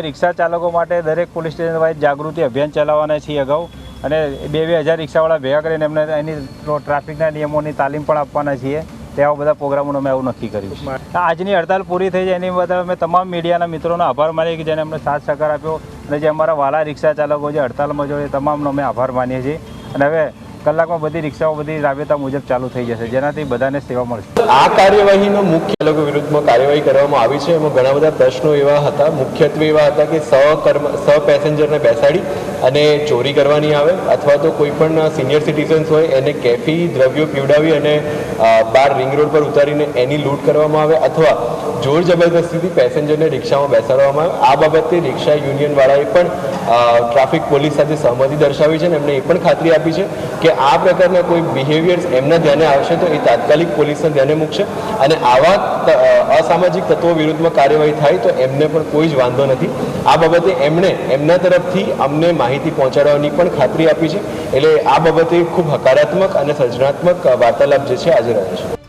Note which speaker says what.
Speaker 1: રિક્ષા ચાલકો માટે દરેક પોલીસ સ્ટેશન વાઇઝ જાગૃતિ અભિયાન ચલાવવાના છીએ અગાઉ અને 2,000 રિક્ષાવાળા ભેગા કરીને એમને એની ટ્રાફિકના નિયમોની તાલીમ પણ આપવાના છીએ. તેવા બધા પ્રોગ્રામોનો અમે એવું નક્કી કર્યું છે. આજની હડતાલ પૂરી થઈ જાય એની બદલ અમે તમામ મીડિયાના મિત્રોનો આભાર માનીએ કે જેને અમને સાથ સહકાર આપ્યો અને જે અમારા વાલા રિક્ષા ચાલકો જે હડતાલમાં જોડે તમામનો અમે આભાર માનીએ છીએ. અને હવે કલાકમાં બધી રિક્ષાઓ બધી રાબેતા મુજબ ચાલુ થઈ જશે, જેનાથી બધાને સેવા મળશે.
Speaker 2: આ કાર્યવાહીનો મુખ્ય લોકો વિરુદ્ધમાં કાર્યવાહી કરવામાં આવી છે. એમાં ઘણા બધા પ્રશ્નો એવા હતા, મુખ્યત્વે એવા હતા કે સહ પેસેન્જરને બેસાડી અને ચોરી કરવાની આવે અથવા તો કોઈ પણ સિનિયર સિટીઝન્સ હોય એને કેફી દ્રવ્યો પીવડાવી અને બાર રિંગ રોડ પર ઉતારીને એની લૂંટ કરવામાં આવે અથવા જોર જબરદસ્તીથી પેસેન્જરને રિક્ષામાં બેસાડવામાં આવે. આ બાબતે રિક્ષા યુનિયનવાળાએ પણ ટ્રાફિક પોલીસ સાથે સહમતિ દર્શાવી છે અને એમને એ પણ ખાતરી આપી છે કે આ પ્રકારના કોઈ બિહેવિયર્સ એમના ધ્યાને આવશે તો એ તાત્કાલિક પોલીસના ધ્યાને મૂકશે અને આવા અસામાજિક તત્વો વિરુદ્ધમાં કાર્યવાહી થાય તો એમને પણ કોઈ જ વાંધો નથી. આ બાબતે એમણે એમના તરફથી અમને માહિતી પહોંચાડવાની પણ ખાતરી આપી છે. એટલે આ બાબતે ખૂબ હકારાત્મક અને સર્જનાત્મક વાર્તાલાપ જે છે આજે રહ્યો છે.